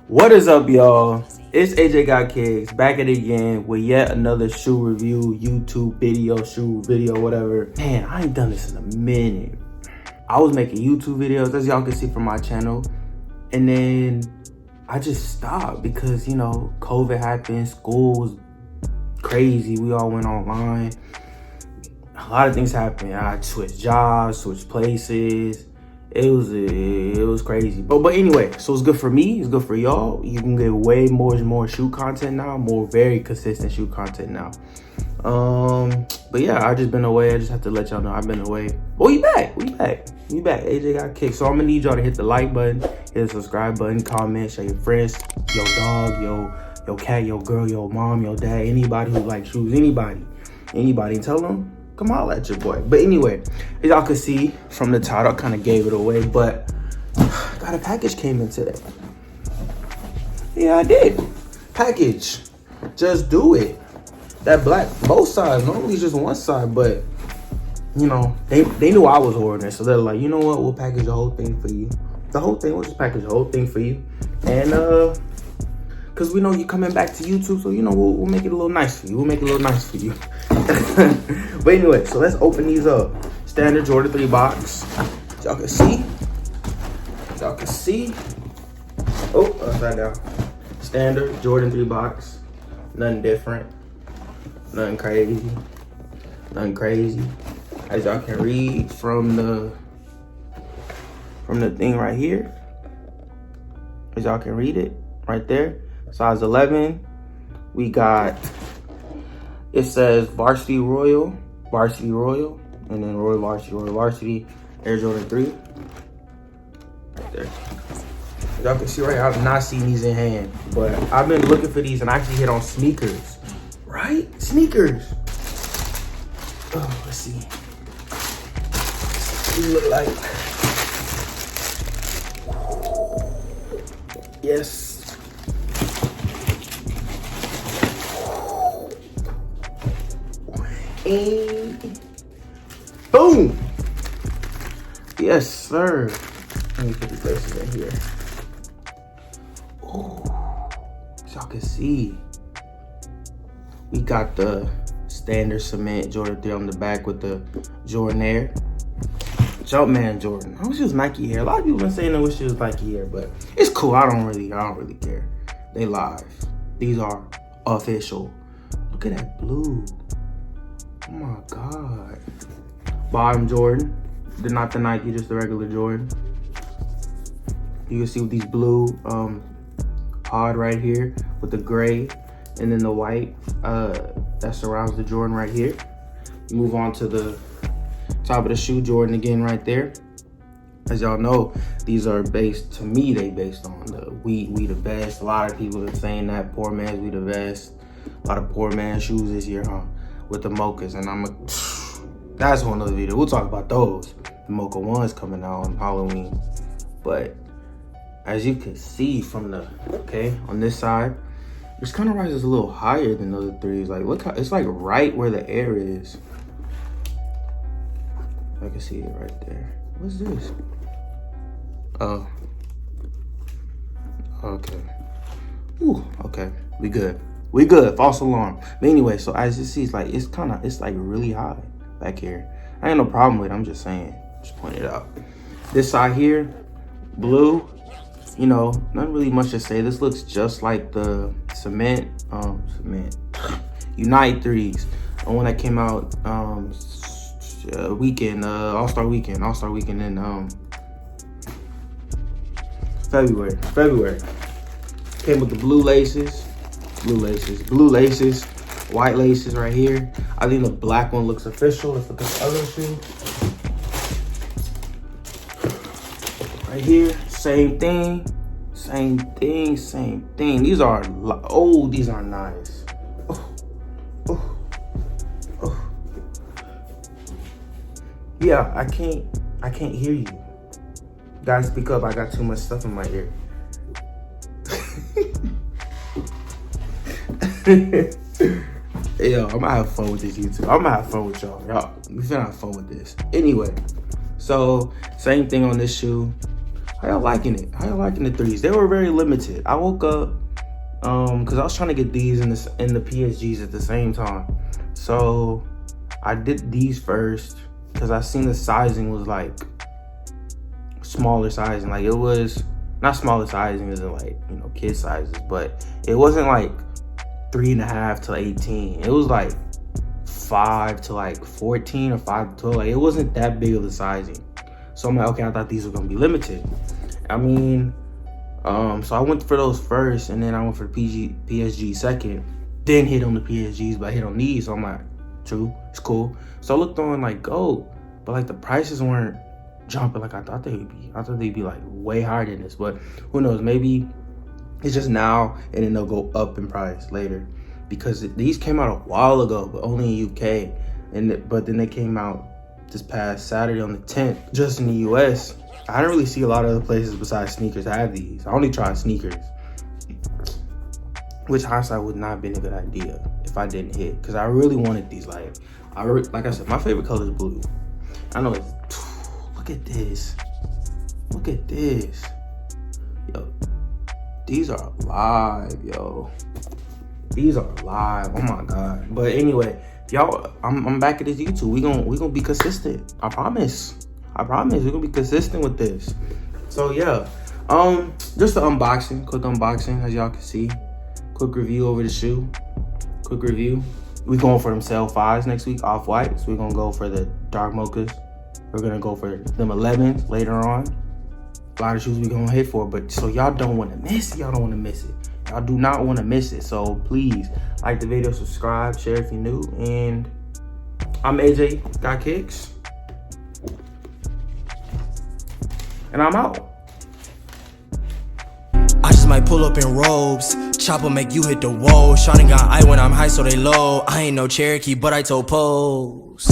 What is up, y'all? It's AJ Got Kicks back at it again with yet another shoe review, YouTube video, shoe video, whatever. Man, I ain't done this in a minute. I was making YouTube videos, as y'all can see from my channel, and then I just stopped because, you know, COVID happened, school was crazy, we all went online. A lot of things happened. I switched jobs, switched places. It was crazy. But anyway, so it's good for me. It's good for y'all. You can get way more shoe content now. More very consistent shoe content now. But yeah, I just been away. I just have to let y'all know I've been away. Oh, we back. AJ Got Kicked. So I'm gonna need y'all to hit the like button, hit the subscribe button, comment, share your friends, your dog, your cat, your girl, your mom, your dad, anybody who likes shoes, anybody, and tell them. Come holler at your boy. But anyway, as y'all can see from the title, I kind of gave it away, but got a package came in today. Yeah, I did. Package. Just do it. That black, both sides. Normally it's just one side, but you know, they knew I was ordering it, so they're like, you know what? We'll package the whole thing for you. We'll just package the whole thing for you. And cause we know you're coming back to YouTube, so you know we'll make it a little nice for you. But anyway, so let's open these up. Standard Jordan 3 box. Y'all can see. Oh, upside down. Standard Jordan 3 box. Nothing different. Nothing crazy. As y'all can read from the thing right here. As y'all can read it right there. Size 11. We got, it says Varsity Royal, and then Royal Varsity, Air Jordan 3. Right there. As y'all can see right here, I've not seen these in hand, but I've been looking for these and I actually hit on sneakers. Right? Sneakers. Oh, let's see. What these look like. Yes. And boom. Yes, sir. Let me put these laces in here. Oh, so y'all can see, we got the standard cement Jordan 3 on the back with the Jordan Air. Jumpman Jordan. I wish it was Nike Air. A lot of people been saying I wish it was Nike Air, but it's cool. I don't really care. They live. These are official. Look at that blue. Oh my God. Bottom Jordan. Not the Nike, just the regular Jordan. You can see with these blue pod right here with the gray and then the white that surrounds the Jordan right here. Move on to the top of the shoe, Jordan again right there. As y'all know, these are based, to me, they based on the we the best. A lot of people are saying that poor man's we the best. A lot of poor man's shoes this year, huh? With the mochas, and that's one other video. We'll talk about those. The mocha ones coming out on Halloween. But as you can see from the, on this side, this kind of rises a little higher than the other threes. Like, look how, it's like right where the air is. I can see it right there. What's this? Oh. Okay. Ooh, okay. We good. False alarm. But anyway, so as you see, it's like really high back here. I ain't no problem with it. I'm just saying. Just point it out. This side here, blue. You know, not really much to say. This looks just like the cement Unite 3s. The one that came out weekend, All-Star weekend in February. Came with the blue laces, white laces right here. I think the black one looks official. Let's look at the other shoe. Right here, same thing. These are nice. Yeah, I can't hear you. Gotta speak up. I got too much stuff in my ear. Yo, I'm gonna have fun with this YouTube. I'm gonna have fun with y'all. We finna have fun with this. Anyway, so same thing on this shoe. How y'all liking it? How y'all liking the threes? They were very limited. I woke up because I was trying to get these in the PSGs at the same time. So I did these first because I seen the sizing was like smaller sizing. Like it was not smaller sizing as in like, you know, kid sizes, but it wasn't like 3.5 to 18. It was like 5 to like 14 or 5 to 12. Like it wasn't that big of a sizing. So I'm like, okay, I thought these were gonna be limited. I mean, so I went for those first, and then I went for PSG second. Then hit on the PSGs, but I hit on these. So I'm like, true, it's cool. So I looked on like GOAT, but like the prices weren't jumping like I thought they would be. I thought they'd be like way higher than this, but who knows? Maybe it's just now, and then they'll go up in price later, because these came out a while ago, but only in UK, but then they came out this past Saturday on the 10th, just in the US. I didn't really see a lot of other places besides sneakers have these. I only tried sneakers, which hindsight would not have been a good idea if I didn't hit, because I really wanted these. Like I said, my favorite color is blue. I know it's, look at this. Look at this. Yo, these are live, yo. These are live. Oh my God. But anyway, y'all, I'm back at this YouTube. We gonna be consistent. I promise. We're gonna be consistent with this. So yeah, just an unboxing, quick unboxing, as y'all can see. Quick review over the shoe. Quick review. We going for them Cell 5s next week, off-white. So we're gonna go for the dark mochas. We're gonna go for them 11s later on. A lot of shoes we gonna hit for, but so y'all don't wanna miss it. Y'all don't wanna miss it. Y'all do not wanna miss it. So please like the video, subscribe, share if you're new. And I'm AJ Got Kicks. And I'm out. I just might pull up in robes, chopper make you hit the wall. Shawty got eye when I'm high, so they low. I ain't no Cherokee, but I told Pose.